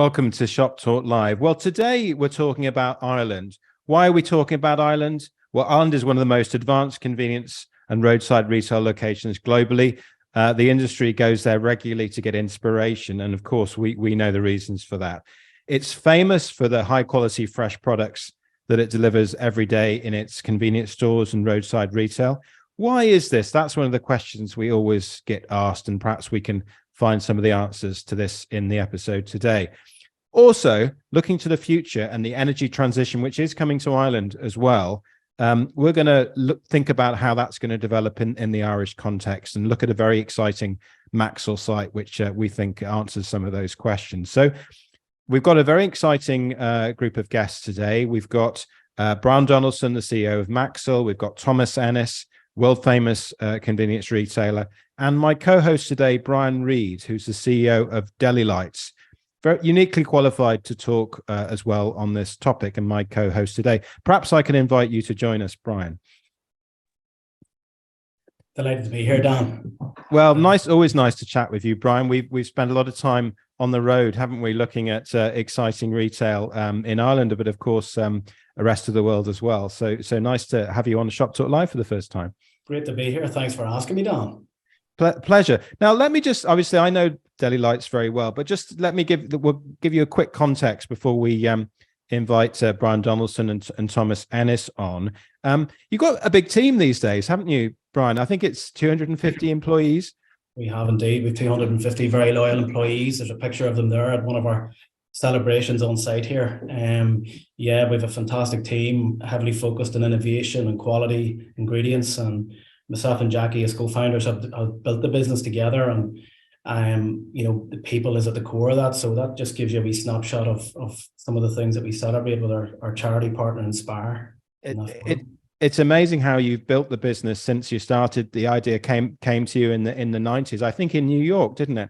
Welcome to Shop Talk Live. Well, today we're talking about Ireland. Why are we talking about Ireland? Well, Ireland is one of the most advanced convenience and roadside retail locations globally. The industry goes there regularly to get inspiration. And of course, we know the reasons for that. It's famous for the high quality fresh products that it delivers every day in its convenience stores and roadside retail. Why is this? That's one of the questions we always get asked, and perhaps we can find some of the answers to this in the episode today. Also, looking to the future and the energy transition, which is coming to Ireland as well, we're going to think about how that's going to develop in the Irish context and look at a very exciting Maxwell site, which we think answers some of those questions. So we've got a very exciting group of guests today. We've got Brian Donaldson, the CEO of Maxol. We've got Thomas Ennis, world famous convenience retailer, and my co-host today, Brian Reid, who's the CEO of Deli Lites, very uniquely qualified to talk as well on this topic, and my co-host today. Perhaps I can invite you to join us, Brian. Delighted to be here, Dan. Well, always nice to chat with you, Brian. We've spent a lot of time on the road, haven't we, looking at exciting retail in Ireland, but of course the rest of the world as well. So nice to have you on Shop Talk Live for the first time. Great to be here. Thanks for asking me, Dan. Pleasure. Now, let me just, obviously, I know Deli Lites very well, but just let me we'll give you a quick context before we invite Brian Donaldson and Thomas Ennis on. You've got a big team these days, haven't you, Brian? I think it's 250 employees. We have indeed. We have 250 very loyal employees. There's a picture of them there at one of our celebrations on site here. Yeah, we have a fantastic team, heavily focused on innovation and quality ingredients, and myself and Jackie as co-founders have built the business together, and you know, the people is at the core of that. So that just gives you a wee snapshot of some of the things that we celebrate with our charity partner in SPAR. It's amazing how you've built the business since you started. The idea came to you in the 90s, I think, in New York, didn't it?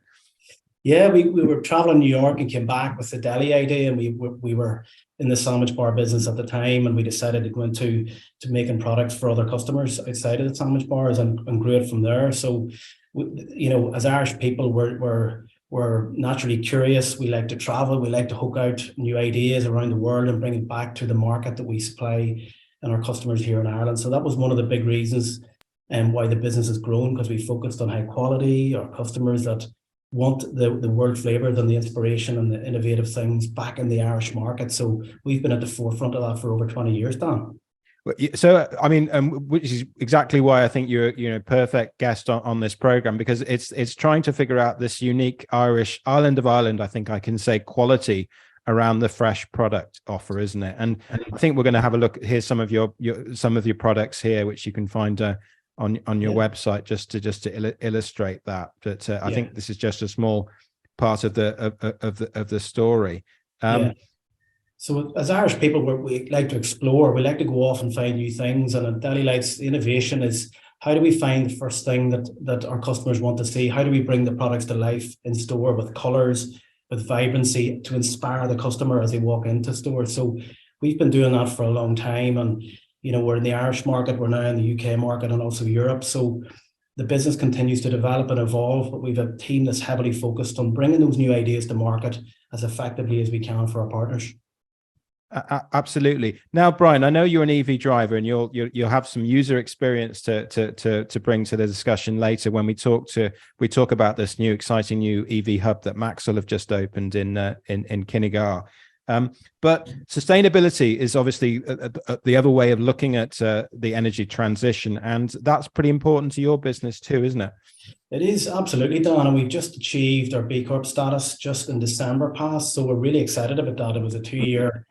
Yeah, we were traveling New York and came back with the deli idea, and we were in the sandwich bar business at the time, and we decided to go into making products for other customers outside of the sandwich bars and grew it from there. So, you know, as Irish people, we're naturally curious. We like to travel. We like to hook out new ideas around the world and bring it back to the market that we supply and our customers here in Ireland. So that was one of the big reasons why the business has grown, because we focused on high quality, our customers that want the world flavors and the inspiration and the innovative things back in the Irish market. So we've been at the forefront of that for over 20 years, Dan. So, I mean, which is exactly why I think you're perfect guest on this program, because it's trying to figure out this unique island of Ireland, I think I can say, quality around the fresh product offer, isn't it? And I think we're going to have a look. Here's some of your products here, which you can find on your website, just to illustrate that. But I think this is just a small part of the story. So as Irish people, we like to explore. We like to go off and find new things. And at Deli Lites, the innovation is, how do we find the first thing that our customers want to see? How do we bring the products to life in store with colors, with vibrancy, to inspire the customer as they walk into stores? So we've been doing that for a long time, and you know, we're in the Irish market, we're now in the UK market, and also Europe. So the business continues to develop and evolve, but we've a team that's heavily focused on bringing those new ideas to market as effectively as we can for our partners. Absolutely. Now, Brian, I know you're an EV driver, and you'll have some user experience to bring to the discussion later when we talk about this exciting new EV hub that Maxwell have just opened in Kinnegar. But sustainability is obviously the other way of looking at the energy transition, and that's pretty important to your business too, isn't it? It is, absolutely, Dan, and we've just achieved our B Corp status just in December past, so we're really excited about that. It was a two-year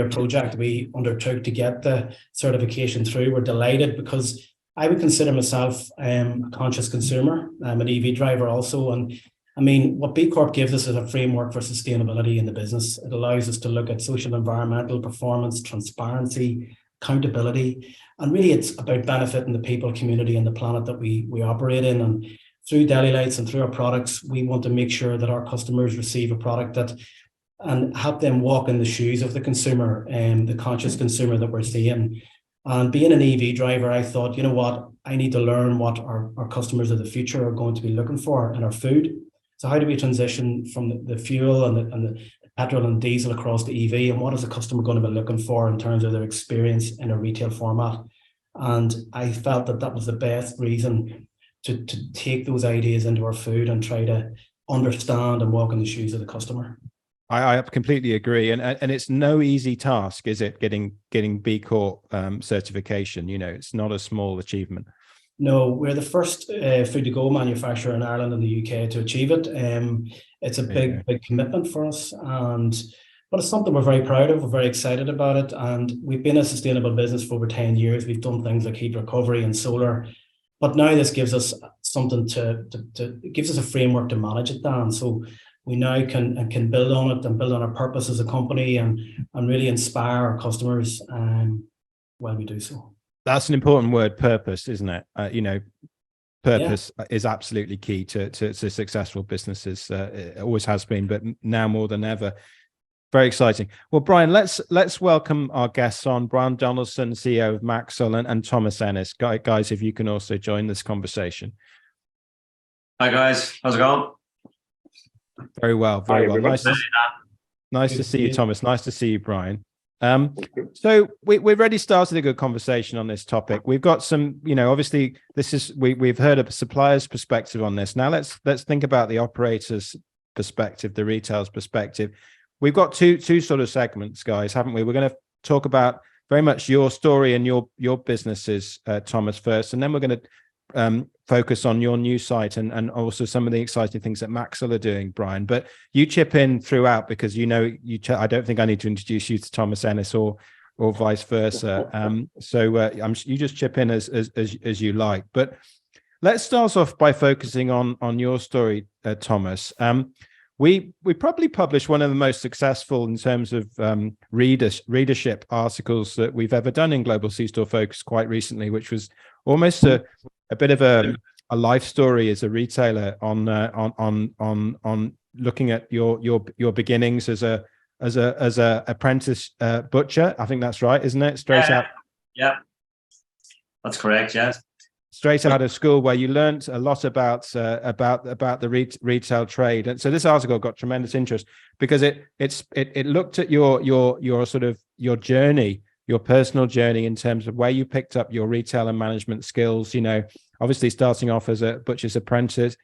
project we undertook to get the certification through. We're delighted because I would consider myself a conscious consumer. I'm an EV driver also, and I mean, what B Corp gives us is a framework for sustainability in the business. It allows us to look at social, environmental performance, transparency, accountability, and really it's about benefiting the people, community, and the planet that we operate in. And through Deli Lites and through our products, we want to make sure that our customers receive a product and help them walk in the shoes of the consumer and the conscious consumer that we're seeing. And being an EV driver, I thought, you know what, I need to learn what our customers of the future are going to be looking for in our food. So how do we transition from the fuel and the petrol and diesel across to EV, and what is the customer going to be looking for in terms of their experience in a retail format? And I felt that was the best reason to take those ideas into our food and try to understand and walk in the shoes of the customer. I completely agree, and it's no easy task, is it? Getting B Corp certification. It's not a small achievement. No, we're the first food to go manufacturer in Ireland and the UK to achieve it. It's a big commitment for us, but it's something we're very proud of. We're very excited about it, and we've been a sustainable business for over 10 years. We've done things like heat recovery and solar, but now this gives us something it gives us a framework to manage it, Dan. So we now can build on it and build on our purpose as a company and really inspire our customers while we do so. That's an important word, purpose, isn't it? Purpose is absolutely key to successful businesses. It always has been, but now more than ever. Very exciting. Well, Brian, let's welcome our guests on. Brian Donaldson, CEO of Maxwell, and Thomas Ennis. Guys, if you can also join this conversation. Hi, guys. How's it going? Very well. Very well. Nice to see you, you. Thomas. Nice to see you, Brian. So we've already started a good conversation on this topic. We've got some, obviously this is, we've heard a supplier's perspective on this. Now let's think about the operator's perspective, the retailer's perspective. We've got two sort of segments, guys, haven't we? We're going to talk about very much your story and your businesses, Thomas, first, and then we're going to focus on your new site and also some of the exciting things that Maxwell are doing, Brian. But you chip in throughout because I don't think I need to introduce you to Thomas Ennis or vice versa. You just chip in as you like. But let's start off by focusing on your story, Thomas. We probably published one of the most successful in terms of readership articles that we've ever done in Global C-Store Focus quite recently, which was almost a bit of a life story as a retailer on looking at your beginnings as a apprentice butcher. I think that's right, isn't it? Straight out. Yeah, that's correct. Yes. Straight out of school, where you learnt a lot about the retail trade, and so this article got tremendous interest because it looked at your sort of your journey, your personal journey in terms of where you picked up your retail and management skills. Obviously starting off as a butcher's apprentice,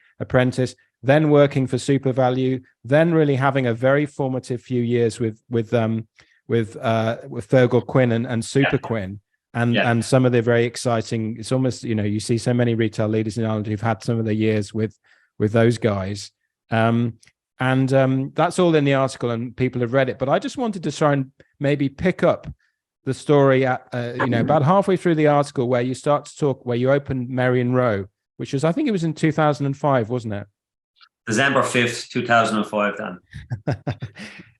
then working for Super Value, then really having a very formative few years with Fergal Quinn and Super Quinn. And some of the very exciting, it's almost, you see so many retail leaders in Ireland who've had some of the years with those guys. That's all in the article and people have read it. But I just wanted to try and maybe pick up the story at, about halfway through the article where you start to talk, where you opened Merrion Row, which was, I think it was in 2005, wasn't it? December 5th, 2005, then.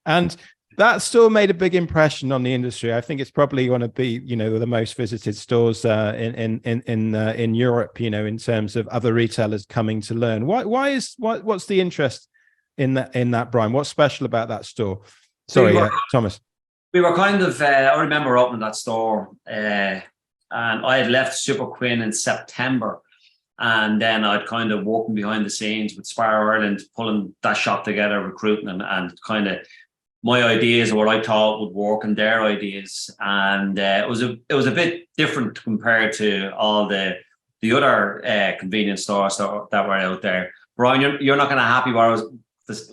And that store made a big impression on the industry. I think it's probably going to be, the most visited stores in Europe, in terms of other retailers coming to learn. What's the interest in that, Brian? What's special about that store? Sorry, Thomas. We were kind of, I remember opening that store and I had left Super Quinn in September. And then I'd kind of working behind the scenes with SPAR Ireland, pulling that shop together, recruiting and kind of my ideas of what I thought would work and their ideas. And it was a bit different compared to all the other convenience stores that were out there. Brian, you're not going to happy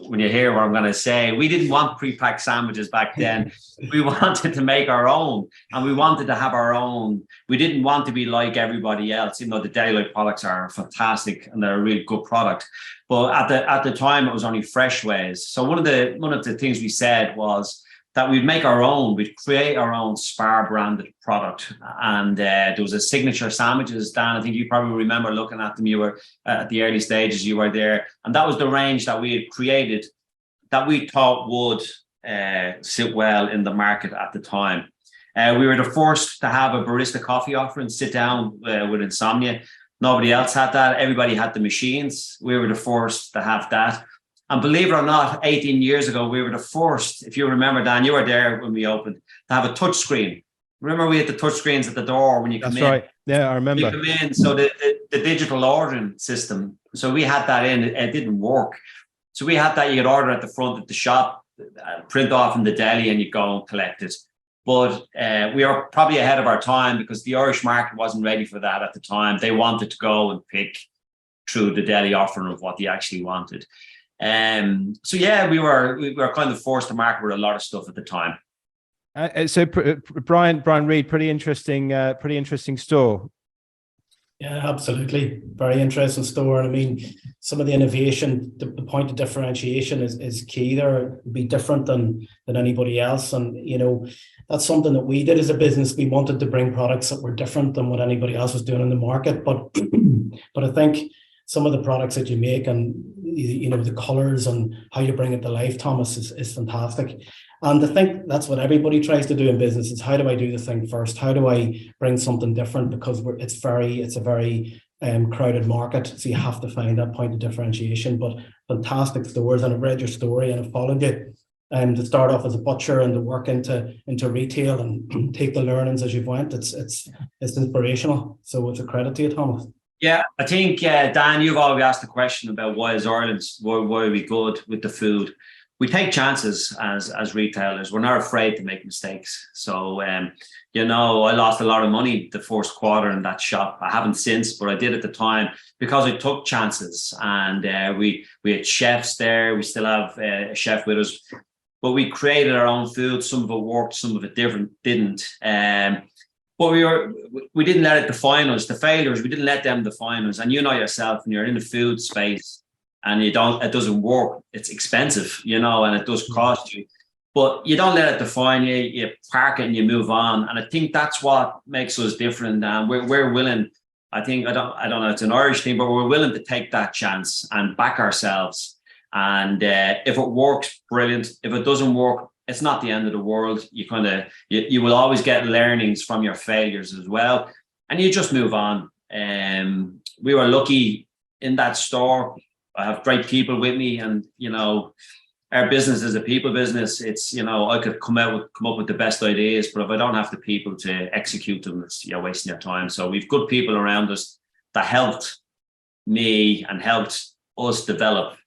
when you hear what I'm going to say. We didn't want pre-packed sandwiches back then. We wanted to make our own, and we wanted to have our own. We didn't want to be like everybody else, even though the Deli Lites products are fantastic and they're a really good product. But at the time, it was only fresh ways. So one of the things we said was that we'd make our own, we'd create our own SPAR branded product. And there was a signature sandwiches, Dan, I think you probably remember looking at them. You were at the early stages, you were there. And that was the range that we had created that we thought would sit well in the market at the time. We were the first to have a barista coffee offering, sit down with insomnia. Nobody else had that. Everybody had the machines. We were the first to have that. And believe it or not, 18 years ago, we were the first, if you remember, Dan, you were there when we opened, to have a touch screen. Remember, we had the touch screens at the door when you come in. That's right. Yeah, I remember. You come in, so the digital ordering system. So we had that in. It didn't work. So we had that. You could order at the front at the shop, print off in the deli, and you go and collect it. But we are probably ahead of our time because the Irish market wasn't ready for that at the time. They wanted to go and pick through the deli offering of what they actually wanted. So yeah, we were kind of forced to market with a lot of stuff at the time. So Brian Reid, pretty interesting store. Yeah, absolutely. Very interesting store. And I mean, some of the innovation, the point of differentiation is key there. Be different than anybody else. And, you know, that's something that we did as a business. We wanted to bring products that were different than what anybody else was doing in the market. But I think some of the products that you make and, you know, the colors and how you bring it to life, Thomas, is fantastic. And I think that's what everybody tries to do in business is how do I do the thing first? How do I bring something different? Because it's a very crowded market. So you have to find that point of differentiation. But fantastic stores, and I've read your story and I've followed you. To start off as a butcher and to work into retail and take the learnings as you've went, it's inspirational. So it's a credit to you, Thomas. Yeah, I think Dan, you've always asked the question about why is Ireland, why are we good with the food? We take chances as retailers. We're not afraid to make mistakes. So, you know, I lost a lot of money the first quarter in that shop. I haven't since, but I did at the time because I took chances. And we had chefs there. We still have a chef with us. But we created our own food. Some of it worked, some of it didn't. But we didn't let it define us. The failures, we didn't let them define us. And you know yourself, when you're in the food space, and it doesn't work, it's expensive, you know, and it does cost you. But you don't let it define you. You park it and you move on. And I think that's what makes us different. And we're willing. I think I don't know. It's an Irish thing, but we're willing to take that chance and back ourselves. And if it works, brilliant. If it doesn't work, it's not the end of the world. You will always get learnings from your failures as well, and you just move on. We were lucky in that store. I have great people with me, and you know, our business is a people business. It's, you know, I could come up with the best ideas, but if I don't have the people to execute them, you're wasting your time. So we've good people around us that helped me and helped us develop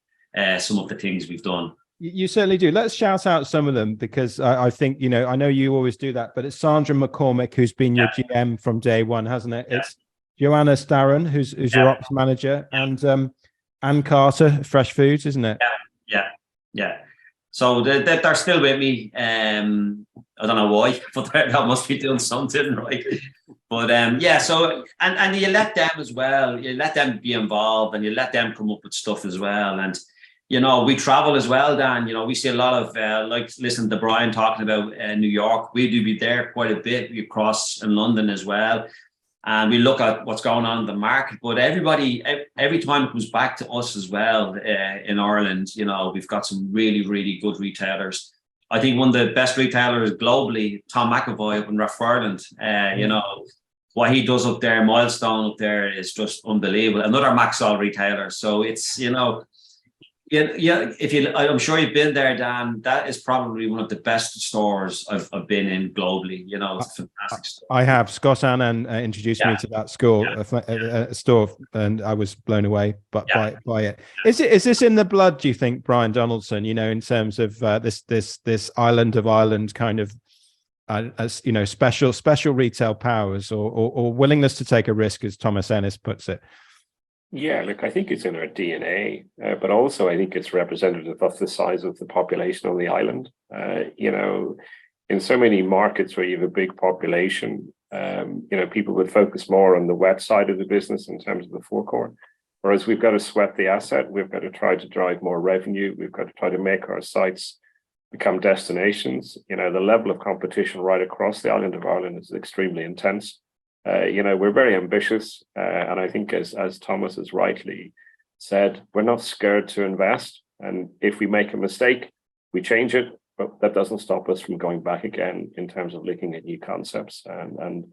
some of the things we've done. You certainly do. Let's shout out some of them because I think, you know, I know you always do that, but it's Sandra McCormick, who's been your GM from day one, hasn't it? Yeah. It's Joanna Starron, who's your ops manager, and Anne Carter, Fresh Foods, isn't it? Yeah. So they're still with me. I don't know why, but they must be doing something right. But yeah, so and you let them as well. You let them be involved, and you let them come up with stuff as well. And you know, we travel as well, Dan. You know, we see a lot of like listen to Brian talking about New York. We do be there quite a bit. We cross in London as well. And we look at what's going on in the market, but everybody, every time it comes back to us as well in Ireland, you know, we've got some really, really good retailers. I think one of the best retailers globally, Tom McAvoy up in Rathfarland, you know, what he does up there, Milestone up there is just unbelievable. Another Maxol retailer. So it's, you know, yeah. I'm sure you've been there, Dan. That is probably one of the best stores I've been in globally. You know, it's a fantastic store. I have. Scott Annan introduced me to that store, and I was blown away by it. Is this in the blood? Do you think, Brian Donaldson? You know, in terms of this island of Ireland kind of, as you know, special retail powers or willingness to take a risk, as Thomas Ennis puts it. Yeah, look, I think it's in our DNA, but also I think it's representative of the size of the population on the island. You know, in so many markets where you have a big population, you know, people would focus more on the wet side of the business in terms of the forecourt. Whereas we've got to sweat the asset, we've got to try to drive more revenue, we've got to try to make our sites become destinations. You know, the level of competition right across the island of Ireland is extremely intense. You know, we're very ambitious, and I think as Thomas has rightly said, we're not scared to invest. And if we make a mistake, we change it, but that doesn't stop us from going back again in terms of looking at new concepts and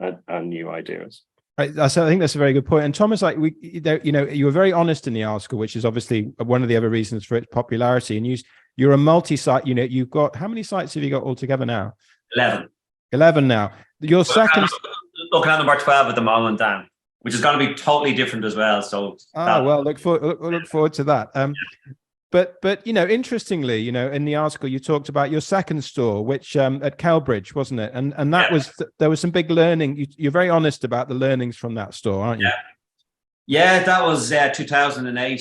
new ideas. I think that's a very good point. And Thomas, like you know, you were very honest in the article, which is obviously one of the other reasons for its popularity. And you're a multi-site. You know, you've got, how many sites have you got altogether now? 11 now. Your second. Looking at number 12 at the moment, Dan, which is going to be totally different as well. So look forward to that. But interestingly, in the article you talked about your second store, which at Kelbridge, wasn't it? And that was there was some big learning. You're very honest about the learnings from that store, aren't you? Yeah, that was 2008,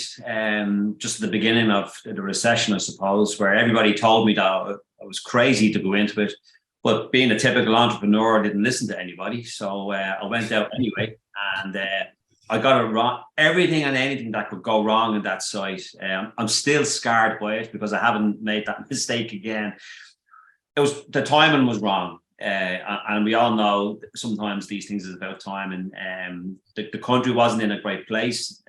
just at the beginning of the recession, I suppose, where everybody told me that I was crazy to go into it. But being a typical entrepreneur, I didn't listen to anybody. So I went out anyway, and I got it wrong. Everything and anything that could go wrong in that site. I'm still scarred by it because I haven't made that mistake again. The timing was wrong. And we all know sometimes these things is about time, and the country wasn't in a great place.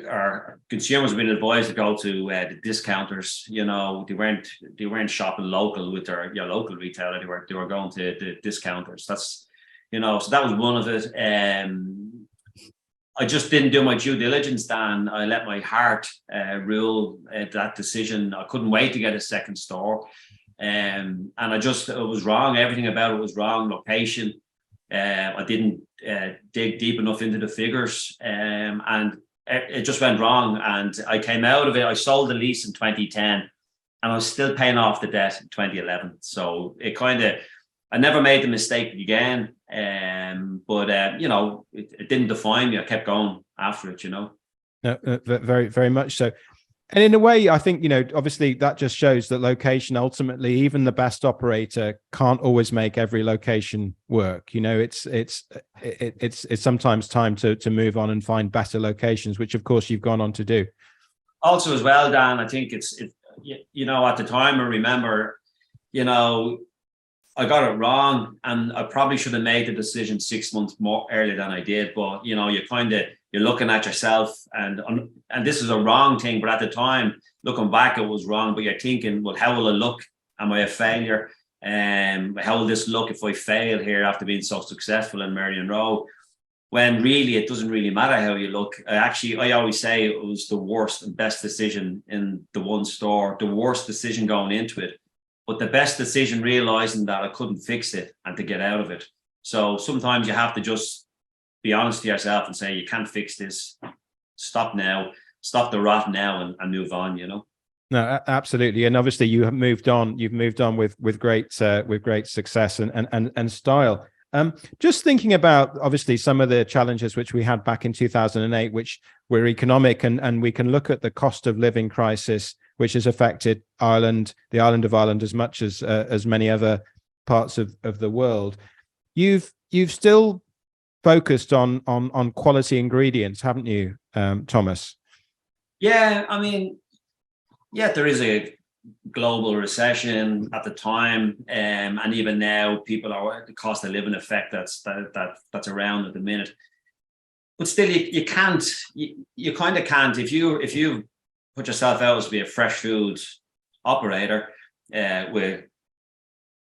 Our consumers have been advised to go to the discounters. They weren't shopping local with their local retailer. They were going to the discounters. That's so that was one of it. I just didn't do my due diligence, Dan. I let my heart rule that decision. I couldn't wait to get a second store. And it was wrong. Everything about it was wrong. Location. I didn't dig deep enough into the figures, and it just went wrong. And I came out of it. I sold the lease in 2010, and I was still paying off the debt in 2011. So I never made the mistake again. But it didn't define me. I kept going after it. No, very, very much so. And in a way, I think, obviously that just shows that location, ultimately, even the best operator can't always make every location work. It's sometimes time to move on and find better locations, which of course you've gone on to do. Also as well, Dan, I think it's at the time, I remember, I got it wrong, and I probably should have made the decision 6 months more earlier than I did. But you're looking at yourself, and this is a wrong thing. But at the time, looking back, it was wrong. But you're thinking, well, how will I look? Am I a failure? How will this look if I fail here after being so successful in Marion Row? When really, it doesn't really matter how you look. I always say it was the worst and best decision in the one store, the worst decision going into it. But the best decision, realizing that I couldn't fix it and to get out of it. So sometimes you have to just be honest to yourself and say, you can't fix this. Stop now. Stop the rot now and move on, No, absolutely. And obviously you have moved on. You've moved on with great success and style. Just thinking about, obviously, some of the challenges which we had back in 2008, which were economic, and we can look at the cost of living crisis, which has affected Ireland, the island of Ireland, as much as many other parts of the world. You've still focused on quality ingredients, haven't you, Thomas? Yeah, there is a global recession at the time, and even now, the cost of living effect that's around at the minute. But still, you kind of can't, if you put yourself out as to be a fresh food operator with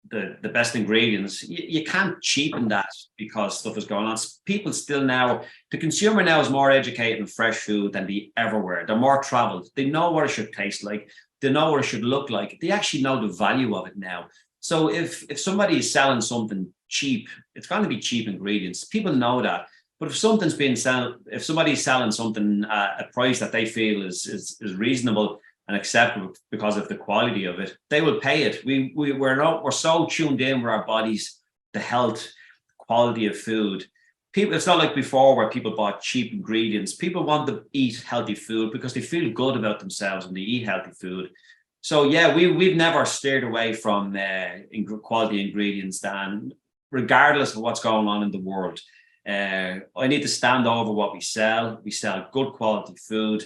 the best ingredients, you can't cheapen that because stuff is going on. People still now, the consumer now is more educated in fresh food than they ever were. They're more traveled. They know what it should taste like. They know what it should look like. They actually know the value of it now. So if somebody is selling something cheap, it's going to be cheap ingredients. People know that. But if somebody's selling something at a price that they feel is reasonable and acceptable because of the quality of it, they will pay it. We're so tuned in with our bodies, the health, quality of food. It's not like before where people bought cheap ingredients. People want to eat healthy food because they feel good about themselves when they eat healthy food. So yeah, we've never steered away from quality ingredients, Dan, regardless of what's going on in the world. I need to stand over what we sell. We sell good quality food,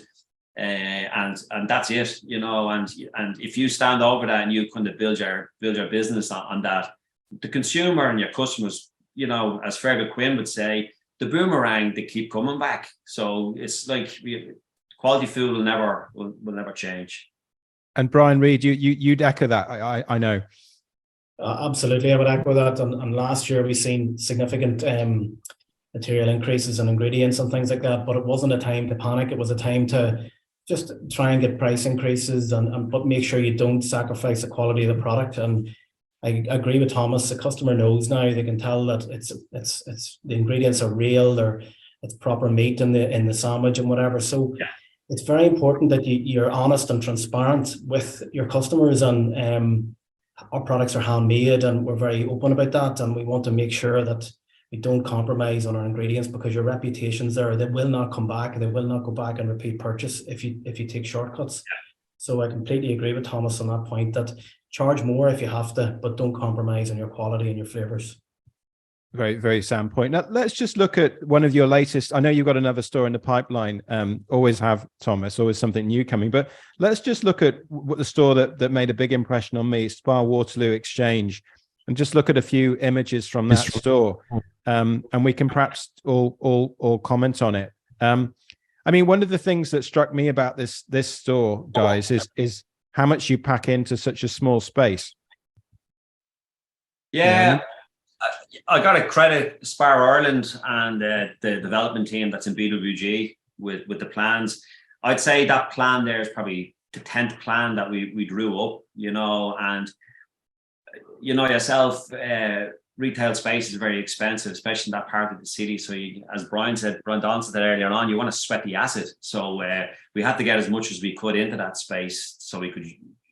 and that's it, and if you stand over that and you kind of build your business on that, the consumer and your customers, as Fergal Quinn would say, the boomerang, they keep coming back. So it's like quality food will never change. And Brian, Reid, you'd echo that, I know. Absolutely, I would echo that. And last year we've seen significant material increases in ingredients and things like that, but it wasn't a time to panic. It was a time to just try and get price increases but make sure you don't sacrifice the quality of the product. And I agree with Thomas. The customer knows now; they can tell that it's the ingredients are real. It's proper meat in the sandwich and whatever. So it's very important that you're honest and transparent with your customers, and our products are handmade and we're very open about that, and we want to make sure that we don't compromise on our ingredients, because your reputation's there. They will not come back, and they will not go back and repeat purchase if you take shortcuts. So I completely agree with Thomas on that point, that charge more if you have to, but don't compromise on your quality and your flavors. Very, very sound point. Now, let's just look at one of your latest. I know you've got another store in the pipeline. Always have, Thomas, always something new coming. But let's just look at what the store that made a big impression on me, SPAR Waterloo Exchange, and just look at a few images from that store. And we can perhaps all comment on it. I mean, one of the things that struck me about this store, guys, is how much you pack into such a small space. Yeah. I got to credit SPAR Ireland and the development team that's in BWG with the plans. I'd say that plan there is probably the 10th plan that we drew up, and yourself, retail space is very expensive, especially in that part of the city. So as Brian Donaldson said earlier on, you want to sweat the asset. So we had to get as much as we could into that space so we could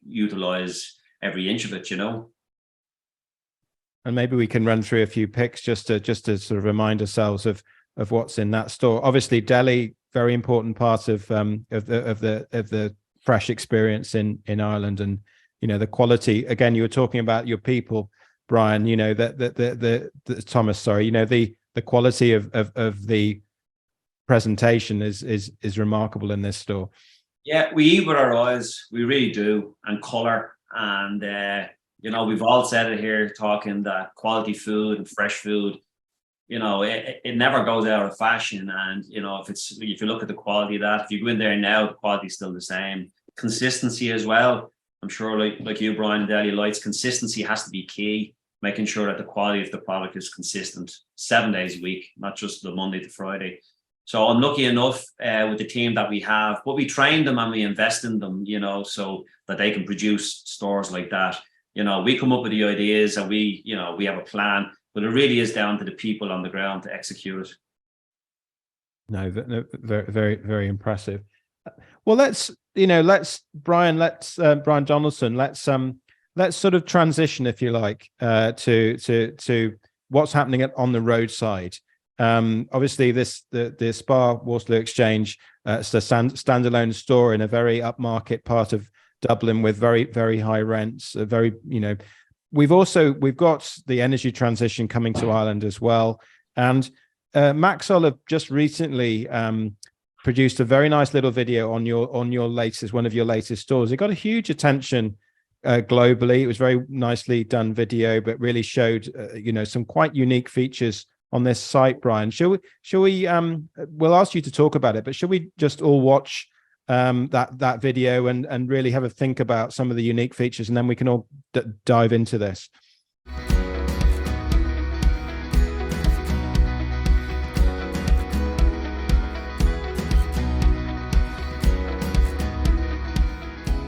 utilize every inch of it, And maybe we can run through a few pics just to sort of remind ourselves of what's in that store. Obviously, deli, very important part of the fresh experience in Ireland, and the quality. Again, you were talking about your people, Brian. The Thomas. Sorry, the quality of the presentation is remarkable in this store. Yeah, we eat with our eyes. We really do, and color and. We've all said it here, talking that quality food and fresh food, it never goes out of fashion. And, if you look at the quality of that, if you go in there now, the quality is still the same. Consistency as well. I'm sure like you, Brian, Deli Lites, consistency has to be key, making sure that the quality of the product is consistent 7 days a week, not just the Monday to Friday. So I'm lucky enough with the team that we have, but we train them and we invest in them, so that they can produce stores like that. We come up with the ideas and we have a plan, but it really is down to the people on the ground to execute it. No, very, very, very impressive. Well, Brian Donaldson, let's sort of transition, if you like, to what's happening on the roadside. Obviously, the SPAR Waterloo Exchange, it's a standalone store in a very upmarket part of Dublin with very, very high rents. We've got the energy transition coming to Ireland as well. And Maxol have just recently produced a very nice little video on your latest, one of your latest stores. It got a huge attention globally. It was very nicely done video, but really showed some quite unique features on this site. Brian, shall we we'll ask you to talk about it, but shall we just all watch that video and really have a think about some of the unique features, and then we can all dive into this.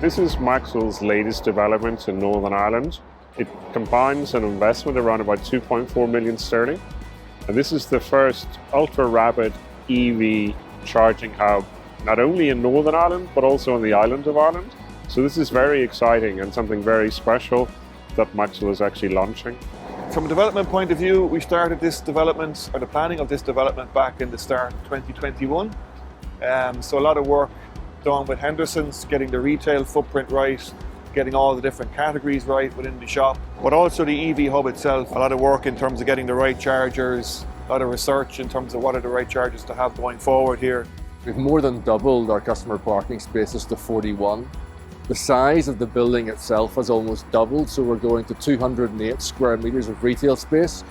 This is Maxwell's latest development in Northern Ireland. It combines an investment around about 2.4 million sterling, and this is the first ultra-rapid EV charging hub, not only in Northern Ireland, but also on the island of Ireland. So this is very exciting and something very special that Maxwell is actually launching. From a development point of view, we started this development, or the planning of this development, back in the start of 2021. So a lot of work done with Henderson's, getting the retail footprint right, getting all the different categories right within the shop, but also the EV hub itself. A lot of work in terms of getting the right chargers, a lot of research in terms of what are the right chargers to have going forward here. We've more than doubled our customer parking spaces to 41. The size of the building itself has almost doubled, so we're going to 208 square meters of retail space.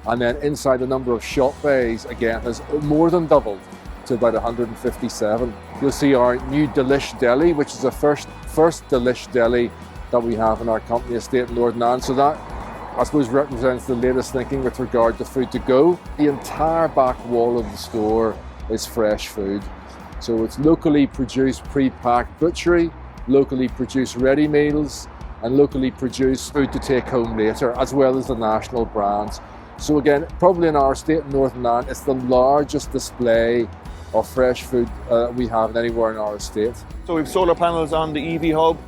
And then inside, the number of shop bays, again, has more than doubled to about 157. You'll see our new Delish Deli, which is the first Delish Deli that we have in our company estate in Northern Ireland. So that, I suppose, represents the latest thinking with regard to food to go. The entire back wall of the store is fresh food. So it's locally produced pre-packed butchery, locally produced ready meals, and locally produced food to take home later, as well as the national brands. So again, probably in our state in Northern Ireland, it's the largest display of fresh food we have anywhere in our estate. So we've solar panels on the EV hub,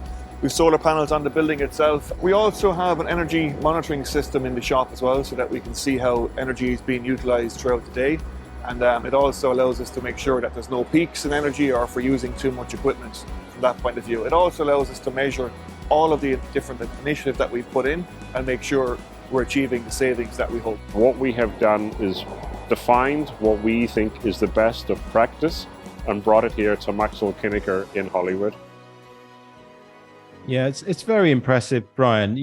we've solar panels on the building itself. We also have an energy monitoring system in the shop as well, so that we can see how energy is being utilised throughout the day. And it also allows us to make sure that there's no peaks in energy or if we're using too much equipment from that point of view. It also allows us to measure all of the different initiatives that we've put in and make sure we're achieving the savings that we hope. What we have done is defined what we think is the best of practice and brought it here to Maxwell Kinnicker in Hollywood. Yeah, it's very impressive, Brian.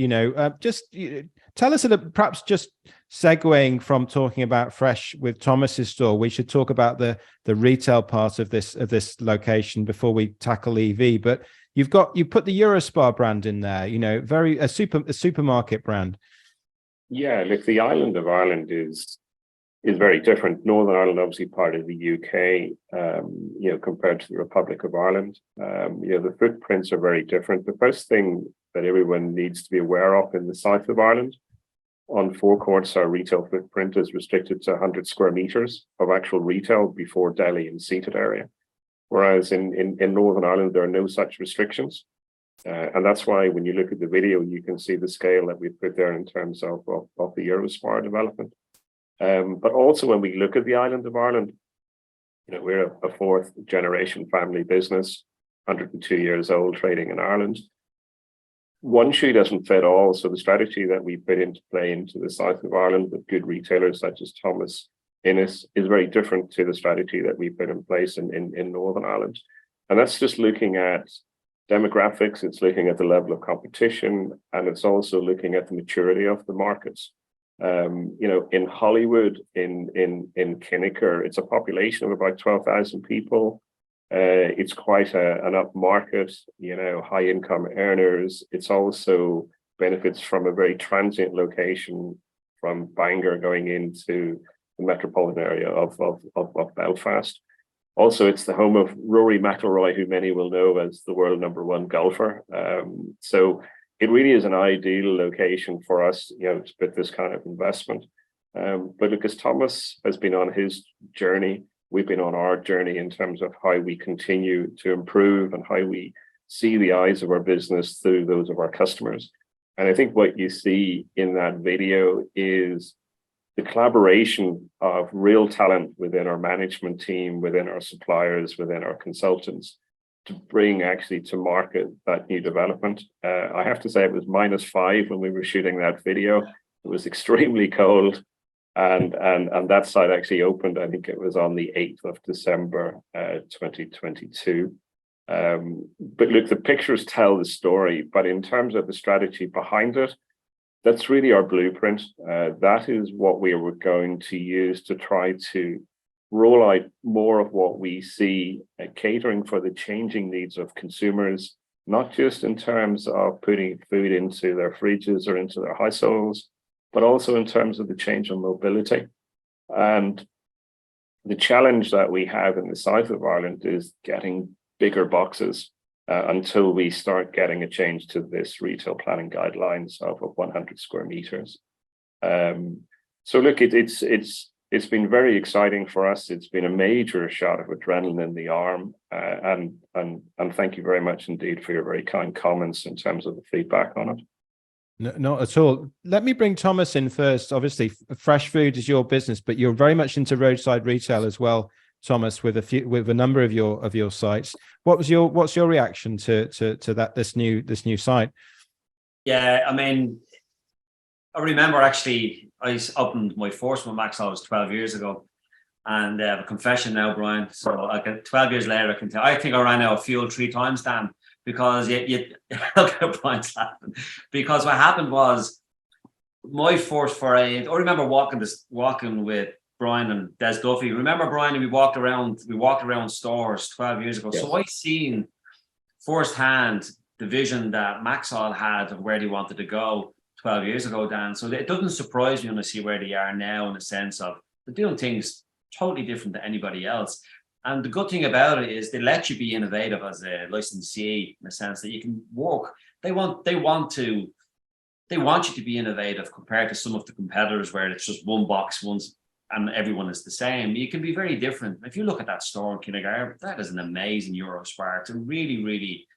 Tell us perhaps just segueing from talking about fresh with Thomas's store, we should talk about the retail part of this location before we tackle EV. But you put the SPAR brand in there, a supermarket brand. Yeah, look, the island of Ireland is very different. Northern Ireland, obviously part of the UK, compared to the Republic of Ireland. The footprints are very different. The first thing that everyone needs to be aware of in the south of Ireland, on forecourts, our retail footprint is restricted to 100 square meters of actual retail before deli and seated area. Whereas in Northern Ireland, there are no such restrictions. And that's why when you look at the video, you can see the scale that we've put there in terms of the SPAR development. But also when we look at the island of Ireland, we're a fourth generation family business, 102 years old, trading in Ireland. One shoe doesn't fit all. So the strategy that we put into play into the south of Ireland with good retailers such as Thomas, Ennis, is very different to the strategy that we put in place in Northern Ireland. And that's just looking at demographics, it's looking at the level of competition, and it's also looking at the maturity of the markets. In Hollywood, in Kinnicker, it's a population of about 12,000 people. It's quite an up market, high income earners. It's also benefits from a very transient location from Bangor going into the metropolitan area of Belfast. Also, it's the home of Rory McIlroy, who many will know as the world #1 golfer. So it really is an ideal location for us, to put this kind of investment. But because Thomas has been on his journey, we've been on our journey in terms of how we continue to improve and how we see the eyes of our business through those of our customers. And I think what you see in that video is the collaboration of real talent within our management team, within our suppliers, within our consultants, to bring actually to market that new development. I have to say it was -5 when we were shooting that video. It was extremely cold. And that site actually opened, I think it was on the 8th of December, 2022. But look, the pictures tell the story, but in terms of the strategy behind it, that's really our blueprint. That is what we were going to use to try to roll out more of what we see, catering for the changing needs of consumers, not just in terms of putting food into their fridges or into their households, but also in terms of the change in mobility. And the challenge that we have in the south of Ireland is getting bigger boxes until we start getting a change to this retail planning guidelines of 100 square meters. So look, it's been very exciting for us. It's been a major shot of adrenaline in the arm. And thank you very much indeed for your very kind comments in terms of the feedback on it. No, not at all. Let me bring Thomas in first. Obviously, fresh food is your business, but you're very much into roadside retail as well, Thomas, with a number of your sites. What's your reaction to this new site? Yeah, I mean, I remember actually I opened my first one, Maxol, was 12 years ago, and a confession now, Brian. So 12 years later, I think I ran out of fuel 3 times, Dan. Because you look at Brian's laughing. Because what happened was my first foray. I remember walking with Brian and Des Duffy. Remember, Brian, we walked around stores 12 years ago. Yes. So I seen firsthand the vision that Maxwell had of where they wanted to go 12 years ago, Dan. So it doesn't surprise me when I see where they are now, in the sense of they're doing things totally different to anybody else. And the good thing about it is they let you be innovative as a licensee, in the sense that you can work. They want you to be innovative compared to some of the competitors where it's just one box once, and everyone is the same. You can be very different. If you look at that store in Kinnegar, that is an amazing Euro SPAR. It's a really, really,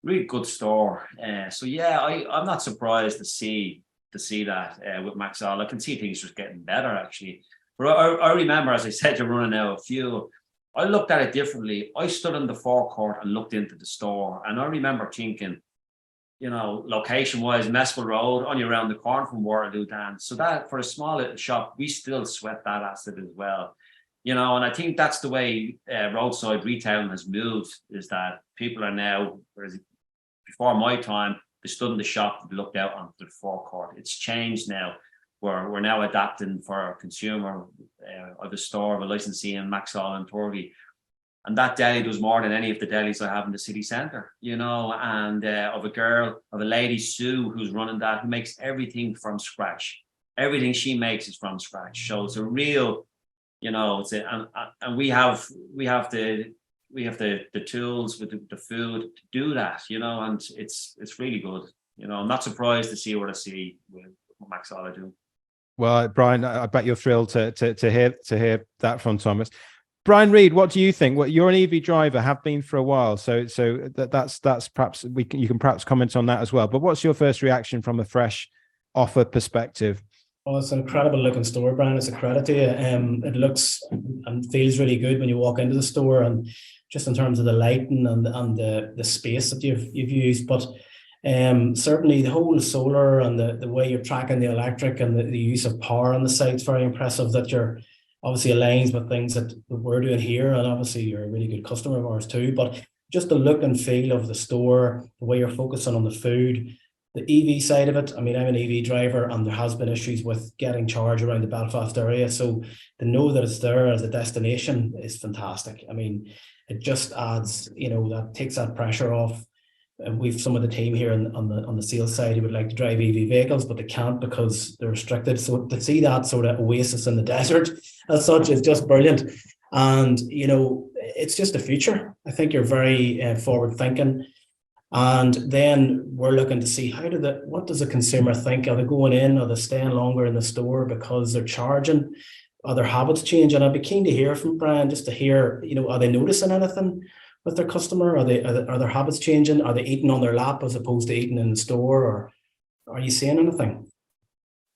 really good store. So yeah, I'm not surprised to see that with Maxol. I can see things just getting better actually. But I remember, as I said, you're running out of fuel. I looked at it differently. I stood in the forecourt and looked into the store, and I remember thinking, you know, location-wise, Maxwell Road, only around the corner from Waterloo, Dan. So that for a small little shop, we still sweat that asset as well. You know, and I think that's the way roadside retailing has moved, is that people are now, whereas before my time, they stood in the shop, they looked out onto the forecourt. It's changed now. We're now adapting for a consumer of a store, of a licensee in Maxol and Torgay. And that deli does more than any of the delis I have in the city centre, you know, and of a lady, Sue, who's running that, who makes everything from scratch. Everything she makes is from scratch. So it's a real, you know, and we have the tools with the food to do that, you know, and it's really good. You know, I'm not surprised to see what I see with Maxol I do. Well, Brian, I bet you're thrilled to hear that from Thomas. Brian Reid, what do you think? Well, you're an EV driver, have been for a while, so that's perhaps you can perhaps comment on that as well. But what's your first reaction from a fresh offer perspective? Oh, it's an incredible looking store, Brian. It's a credit to you. It looks and feels really good when you walk into the store, and just in terms of the lighting and the space that you've used. But certainly the whole solar and the way you're tracking the electric and the use of power on the site is very impressive. That you're obviously aligns with things that we're doing here, and obviously you're a really good customer of ours too. But just the look and feel of the store, the way you're focusing on the food, the EV side of it. I mean, I'm an EV driver, and there has been issues with getting charge around the Belfast area. So to know that it's there as a destination is fantastic. I mean, it just adds, you know, that takes that pressure off. We've some of the team here on the sales side who would like to drive EV vehicles, but they can't because they're restricted. So to see that sort of oasis in the desert as such is just brilliant. And, you know, it's just the future. I think you're very forward thinking. And then we're looking to see what does the consumer think? Are they going in? Are they staying longer in the store because they're charging? Are their habits changing? I'd be keen to hear from Brian, just to hear, you know, are they noticing anything with their customer? Are their habits changing? Are they eating on their lap as opposed to eating in the store? Or are you seeing anything?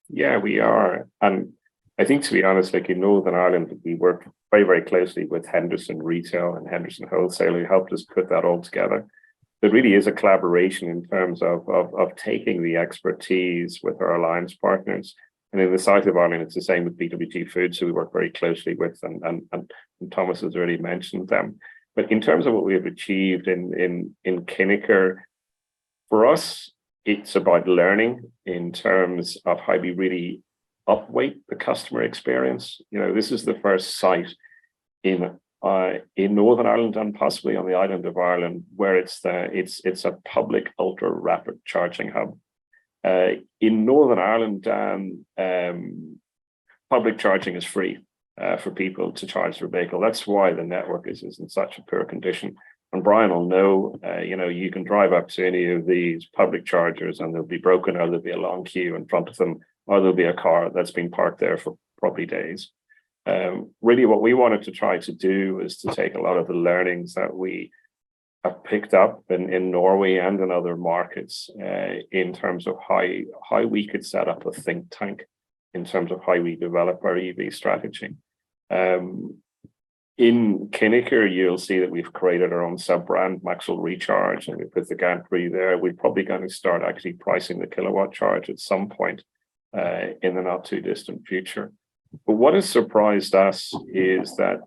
Yeah, we are. And I think, to be honest, like in Northern Ireland, we work very, very closely with Henderson Retail and Henderson Wholesale, who helped us put that all together. There really is a collaboration in terms of taking the expertise with our alliance partners. And in the south of Ireland, it's the same with BWG Foods, who we work very closely with, and Thomas has already mentioned them. But in terms of what we have achieved in Kinnegar, for us, it's about learning in terms of how we really upweight the customer experience. You know, this is the first site in Northern Ireland and possibly on the island of Ireland where it's a public ultra rapid charging hub. In Northern Ireland, public charging is free for people to charge their vehicle. That's why the network is in such a poor condition. And Brian will know, you know, you can drive up to any of these public chargers and they'll be broken, or there'll be a long queue in front of them, or there'll be a car that's been parked there for probably days. Really what we wanted to try to do is to take a lot of the learnings that we have picked up in Norway and in other markets in terms of how we could set up a think tank in terms of how we develop our EV strategy. In Kinnegar, you'll see that we've created our own sub-brand, Maxwell Recharge, and we put the gantry there. We're probably going to start actually pricing the kilowatt charge at some point in the not too distant future. But what has surprised us is that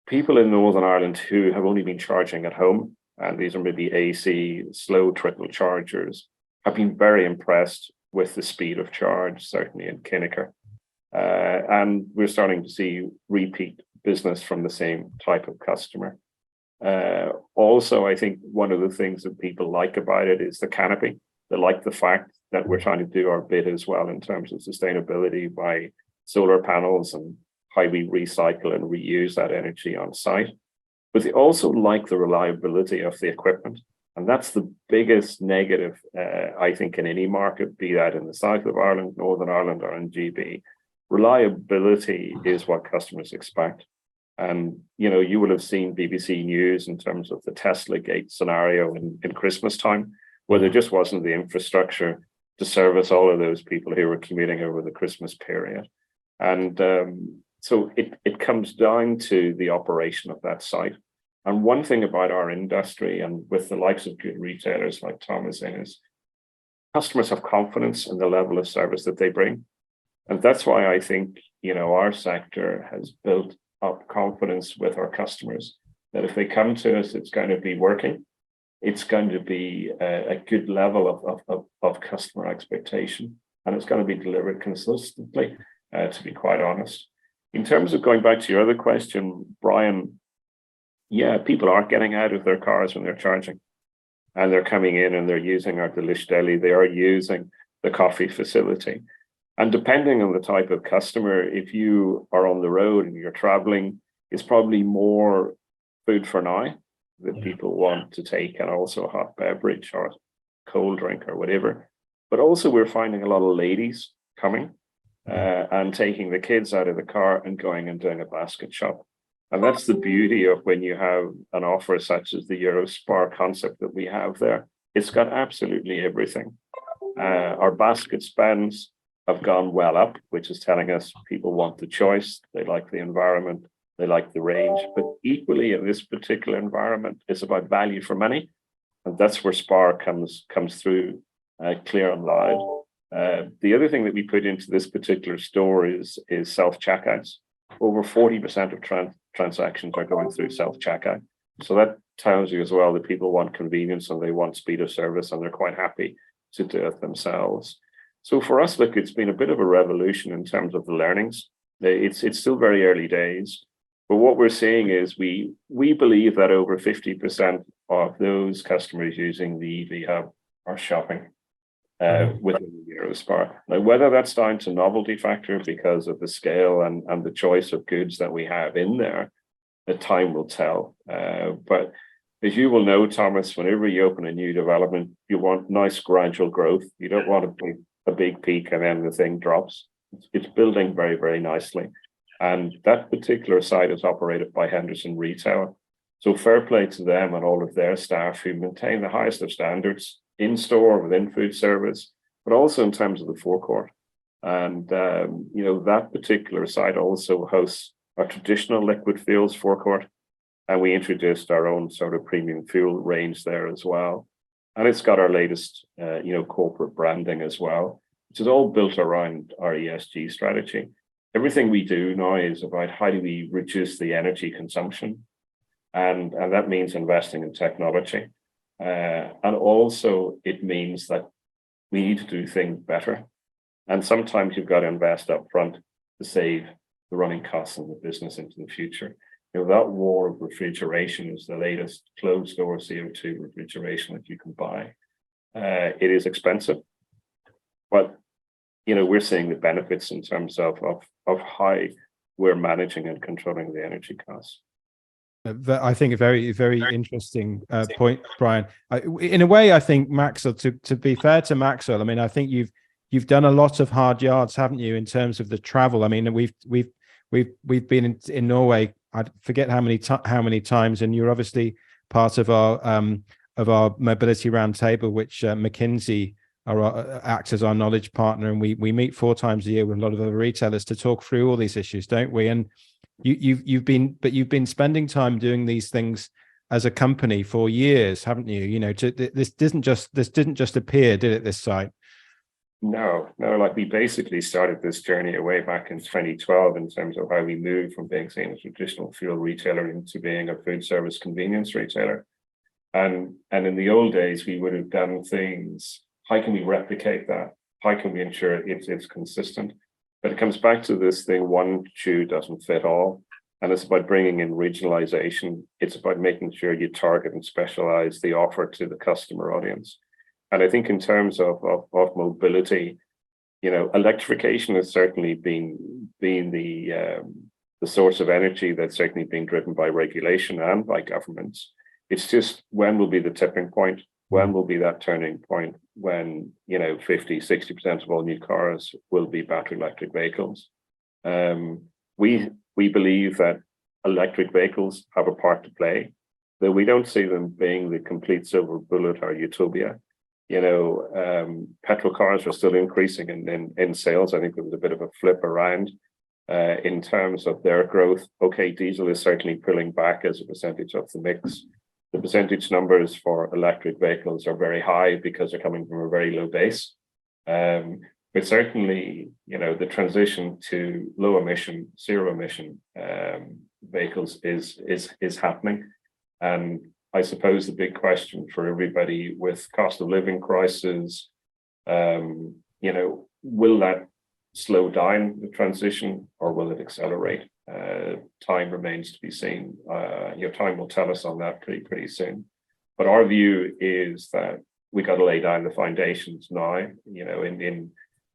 people in Northern Ireland who have only been charging at home, and these are maybe AC, slow trickle chargers, have been very impressed with the speed of charge, certainly in Kinnegar. And we're starting to see repeat business from the same type of customer. Also, I think one of the things that people like about it is the canopy. They like the fact that we're trying to do our bit as well in terms of sustainability by solar panels and how we recycle and reuse that energy on site. But they also like the reliability of the equipment. And that's the biggest negative, I think, in any market, be that in the south of Ireland, Northern Ireland, or in GB. reliability is what customers expect. And, you will have seen BBC News in terms of the Tesla Gate scenario in Christmas time, where there just wasn't the infrastructure to service all of those people who were commuting over the Christmas period. And so it comes down to the operation of that site. And one thing about our industry, and with the likes of good retailers like Thomas Ennis, customers have confidence in the level of service that they bring. And that's why I think, our sector has built up confidence with our customers that if they come to us, it's going to be working. It's going to be a good level of customer expectation, and it's going to be delivered consistently, to be quite honest. In terms of going back to your other question, Brian, yeah, people are getting out of their cars when they're charging, and they're coming in and they're using our Delish Deli. They are using the coffee facility. And depending on the type of customer, if you are on the road and you're traveling, it's probably more food for now that people want to take, and also a hot beverage or cold drink or whatever. But also we're finding a lot of ladies coming and taking the kids out of the car and going and doing a basket shop. And that's the beauty of when you have an offer such as the Euro SPAR concept that we have there. It's got absolutely everything. Our basket spends have gone well up, which is telling us people want the choice, they like the environment, they like the range, but equally in this particular environment, it's about value for money. And that's where SPAR comes through clear and loud. The other thing that we put into this particular store is self-checkouts. Over 40% of transactions are going through self-checkout. So that tells you as well that people want convenience and they want speed of service, and they're quite happy to do it themselves. So for us, look, it's been a bit of a revolution in terms of the learnings. It's still very early days, but what we're seeing is we believe that over 50% of those customers using the EV Hub are shopping within the Euro SPAR. Now, whether that's down to novelty factor because of the scale and the choice of goods that we have in there, the time will tell. But as you will know, Thomas, whenever you open a new development, you want nice gradual growth. You don't want a big peak and then the thing drops. It's building very, very nicely. And that particular site is operated by Henderson Retail. So fair play to them and all of their staff who maintain the highest of standards in store, within food service, but also in terms of the forecourt. And, that particular site also hosts our traditional liquid fuels forecourt. And we introduced our own sort of premium fuel range there as well. And it's got our latest, corporate branding as well, which is all built around our ESG strategy. Everything we do now is about how do we reduce the energy consumption. And that means investing in technology. And also it means that we need to do things better. And sometimes you've got to invest up front to save the running costs of the business into the future. That war of refrigeration is the latest closed door CO2 refrigeration that you can buy. It is expensive, but we're seeing the benefits in terms of how we're managing and controlling the energy costs. I think a very, very interesting point, Brian. In a way, I think Maxwell, to be fair to Maxwell, I mean, I think you've done a lot of hard yards, haven't you, in terms of the travel? I mean, we've been in Norway. I forget how many times, and you're obviously part of our mobility roundtable, which McKinsey acts as our knowledge partner, and we meet 4 times a year with a lot of other retailers to talk through all these issues, don't we? And you've been spending time doing these things as a company for years, haven't you? This didn't just appear, did it? This site? No, like we basically started this journey way back in 2012 in terms of how we moved from being seen as a traditional fuel retailer into being a food service convenience retailer. And in the old days, we would have done things, how can we replicate that? How can we ensure it's consistent? But it comes back to this thing, one shoe doesn't fit all. And it's about bringing in regionalization. It's about making sure you target and specialize the offer to the customer audience. And I think in terms of mobility, electrification has certainly been the source of energy that's certainly being driven by regulation and by governments. It's just when will be the tipping point? When will be that turning point when 50, 60% of all new cars will be battery electric vehicles? We believe that electric vehicles have a part to play, though we don't see them being the complete silver bullet or utopia. Petrol cars are still increasing in sales. I think there was a bit of a flip around in terms of their growth. Okay, diesel is certainly pulling back as a percentage of the mix. The percentage numbers for electric vehicles are very high because they're coming from a very low base. But certainly, the transition to low emission, zero emission vehicles is happening. And I suppose the big question for everybody with cost of living crisis, will that slow down the transition or will it accelerate? Time remains to be seen. Time will tell us on that pretty soon. But our view is that we got to lay down the foundations now.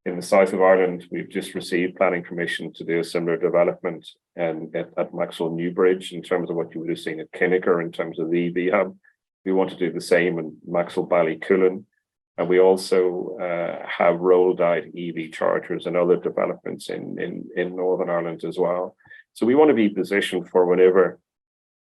In the south of Ireland, we've just received planning permission to do a similar development at Maxwell Newbridge in terms of what you would have seen at Kinnicker in terms of the EV hub. We want to do the same in Maxwell Ballycullen. And we also have rolled out EV chargers and other developments in Northern Ireland as well. So we want to be positioned for whenever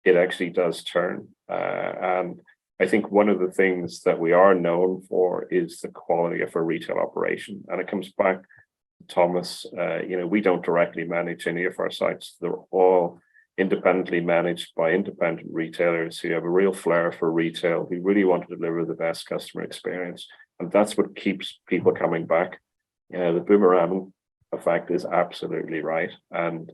it actually does turn. And I think one of the things that we are known for is the quality of a retail operation. And it comes back to Thomas, we don't directly manage any of our sites. They're all independently managed by independent retailers who have a real flair for retail, who really want to deliver the best customer experience. And that's what keeps people coming back. The boomerang effect is absolutely right. And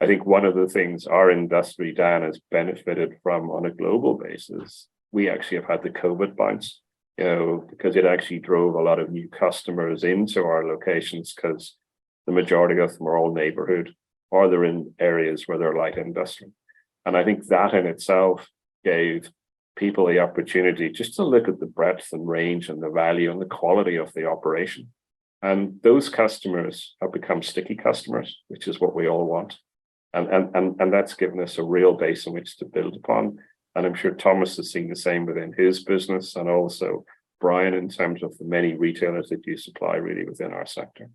I think one of the things our industry, Dan, has benefited from on a global basis, we actually have had the COVID bounce, because it actually drove a lot of new customers into our locations because the majority of them are all neighborhood or they're in areas where they're light industry. And I think that in itself gave people the opportunity just to look at the breadth and range and the value and the quality of the operation. And those customers have become sticky customers, which is what we all want. And that's given us a real base on which to build upon. And I'm sure Thomas has seen the same within his business, and also Brian in terms of the many retailers that you supply really within our sector.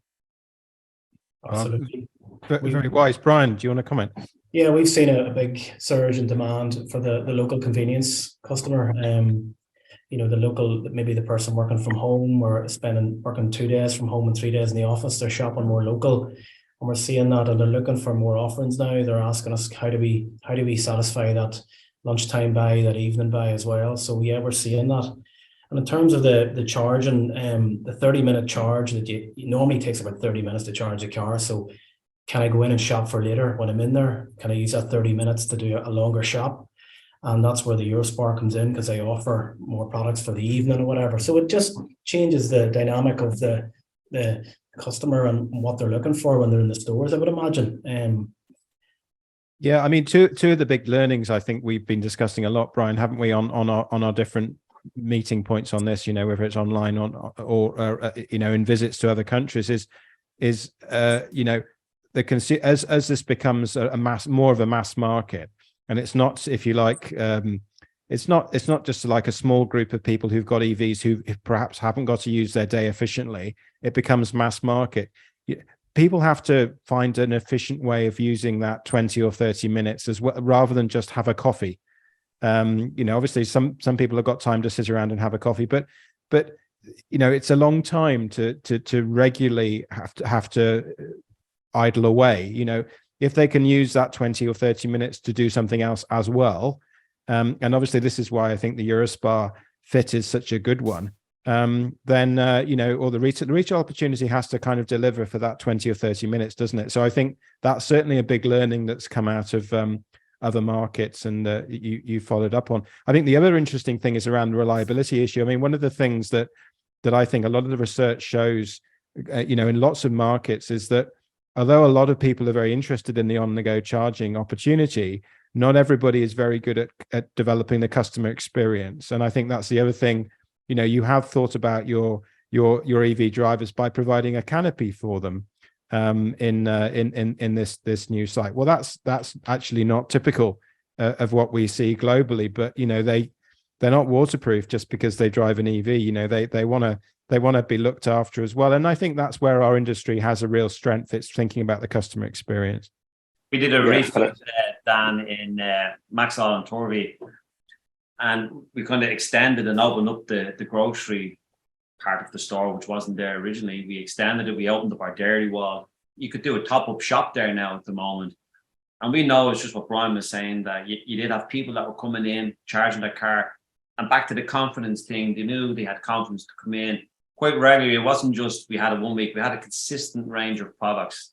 Absolutely. Very wise. Brian, do you want to comment? Yeah, we've seen a big surge in demand for the local convenience customer. The local, maybe the person working from home or working 2 days from home and 3 days in the office, they're shopping more local. And we're seeing that, and they're looking for more offerings now. They're asking us, how do we satisfy that lunchtime buy, that evening buy as well? So yeah, we're seeing that. And in terms of the charging, the 30-minute charge that it normally takes about 30 minutes to charge a car. So can I go in and shop for later when I'm in there? Can I use that 30 minutes to do a longer shop? And that's where the SPAR comes in, because they offer more products for the evening or whatever. So it just changes the dynamic of the customer and what they're looking for when they're in the stores, I would imagine. Yeah, I mean, two of the big learnings I think we've been discussing a lot, Brian, haven't we, on our different meeting points on this, whether it's online or in visits to other countries, is as this becomes more of a mass market, and it's not, if you like, it's not just like a small group of people who've got EVs who perhaps haven't got to use their day efficiently. It becomes mass market. People have to find an efficient way of using that 20 or 30 minutes as well, rather than just have a coffee. Obviously some people have got time to sit around and have a coffee, but it's a long time to regularly have to idle away. If they can use that 20 or 30 minutes to do something else as well. And obviously this is why I think the Eurospar fit is such a good one. Then or the retail opportunity has to kind of deliver for that 20 or 30 minutes, doesn't it? So I think that's certainly a big learning that's come out of other markets, and you followed up on. I think the other interesting thing is around the reliability issue. I mean, one of the things that I think a lot of the research shows, in lots of markets, is that although a lot of people are very interested in the on-the-go charging opportunity, not everybody is very good at developing the customer experience. And I think that's the other thing. You have thought about your EV drivers by providing a canopy for them in this new site. Well, that's actually not typical of what we see globally. But they're not waterproof just because they drive an EV. They want to they want to be looked after as well. And I think that's where our industry has a real strength. It's thinking about the customer experience. We did a refit, Dan, in Maxwell and Torvey, and we kind of extended and opened up the grocery part of the store, which wasn't there originally. We extended it. We opened up our dairy wall. You could do a top-up shop there now at the moment. And we know it's just what Brian was saying, that you did have people that were coming in, charging their car. And back to the confidence thing, they knew they had confidence to come in quite regularly. It wasn't just we had a 1 week, we had a consistent range of products,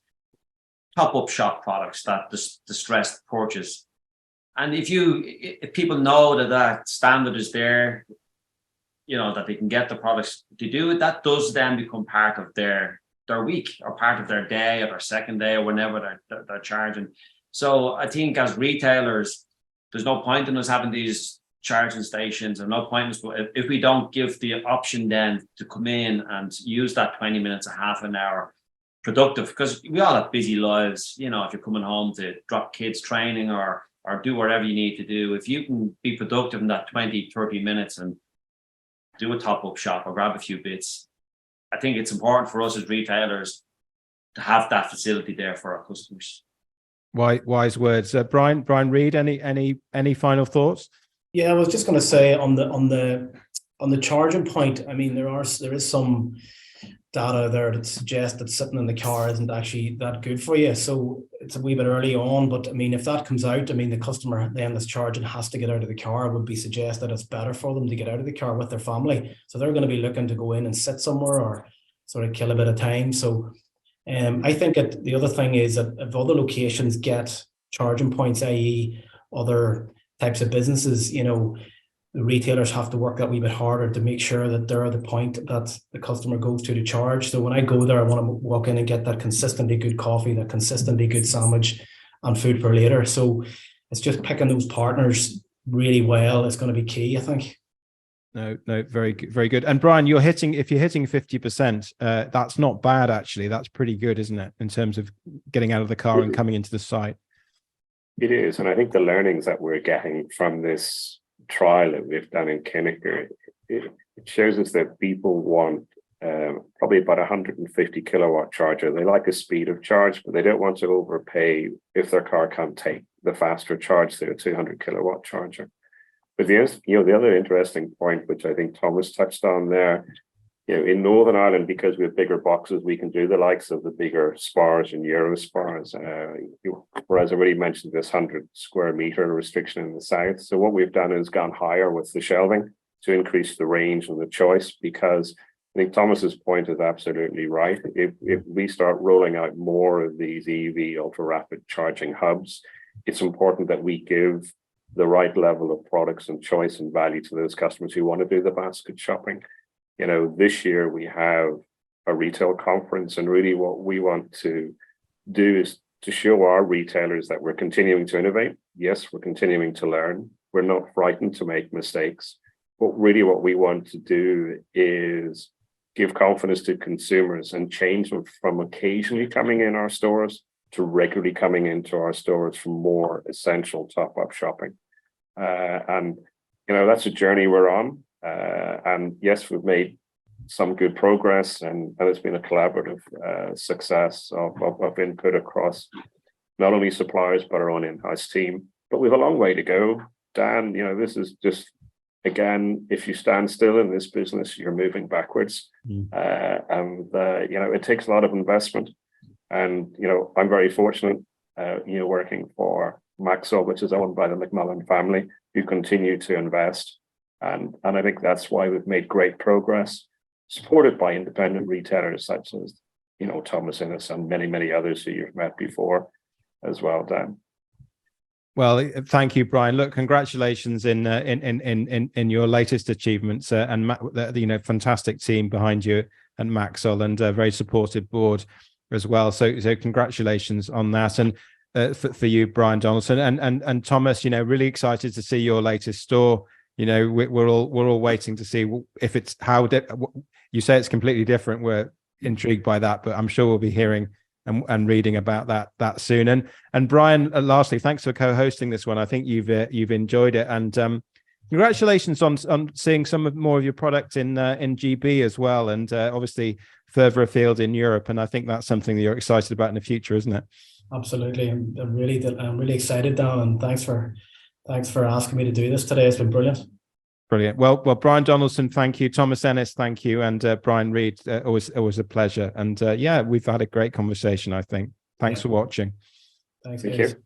top-up shop products that distressed purchase. And if people know that standard is there, that they can get the products to do it, that does then become part of their week or part of their day or their second day or whenever they're charging. So I think as retailers, there's no point in us having these charging stations, and no point if we don't give the option then to come in and use that 20 minutes, a half an hour productive, because we all have busy lives. If you're coming home to drop kids training or do whatever you need to do, if you can be productive in that 20, 30 minutes and do a top-up shop or grab a few bits, I think it's important for us as retailers to have that facility there for our customers. Wise words. Brian Reid, any final thoughts? Yeah, I was just going to say on the charging point, I mean, there is some data there that suggests that sitting in the car isn't actually that good for you. So it's a wee bit early on, but I mean, if that comes out, I mean, the customer then that's charging has to get out of the car. It would be suggested it's better for them to get out of the car with their family. So they're going to be looking to go in and sit somewhere or sort of kill a bit of time. So I think the other thing is that if other locations get charging points, i.e. other types of businesses, the retailers have to work that wee bit harder to make sure that they're the point that the customer goes to charge. So when I go there, I want to walk in and get that consistently good coffee, that consistently good sandwich and food for later. So it's just picking those partners really well. It's going to be key, I think. No, very good, very good. And Brian, if you're hitting 50%, that's not bad, actually. That's pretty good, isn't it? In terms of getting out of the car and coming into the site. It is. And I think the learnings that we're getting from this trial that we've done in Kinnicker, it shows us that people want probably about 150 kilowatt charger. They like the speed of charge, but they don't want to overpay if their car can't take the faster charge through a 200 kilowatt charger. But the other interesting point, which I think Thomas touched on there, in Northern Ireland, because we have bigger boxes, we can do the likes of the bigger SPARs and Euro SPARs. Whereas I already mentioned this 100 square meter restriction in the south. So what we've done is gone higher with the shelving to increase the range and the choice, because I think Thomas's point is absolutely right. If we start rolling out more of these EV ultra rapid charging hubs, it's important that we give the right level of products and choice and value to those customers who want to do the basket shopping. This year we have a retail conference, and really what we want to do is to show our retailers that we're continuing to innovate. Yes, we're continuing to learn. We're not frightened to make mistakes, but really what we want to do is give confidence to consumers and change them from occasionally coming in our stores to regularly coming into our stores for more essential top-up shopping. And that's a journey we're on. And yes, we've made some good progress, and it's been a collaborative success of input across not only suppliers but our own in-house team. But we have a long way to go, Dan. This is just, again, if you stand still in this business, you're moving backwards. It takes a lot of investment. And I'm very fortunate, working for Maxol, which is owned by the McMullen family, who continue to invest. And I think that's why we've made great progress, supported by independent retailers such as, Thomas Ennis and many, many others who you've met before as well, Dan. Well, thank you, Brian. Look, congratulations in your latest achievements, and fantastic team behind you and Maxol, and a very supportive board as well. So congratulations on that, and for you, Brian Donaldson, and Thomas. Really excited to see your latest store. We're all waiting to see if it's you say it's completely different. We're intrigued by that, but I'm sure we'll be hearing and reading about that soon. And Brian, lastly, thanks for co-hosting this one. I think you've enjoyed it, and Congratulations on seeing more of your product in GB as well, and obviously further afield in Europe. And I think that's something that you're excited about in the future, isn't it? Absolutely. I'm really excited, Dan, and thanks for asking me to do this today. It's been brilliant. Brilliant. Well, Brian Donaldson, thank you. Thomas Ennis, thank you. And Brian Reid, always a pleasure. And yeah, we've had a great conversation, I think. Thanks for watching. Thanks, Thank guys. you.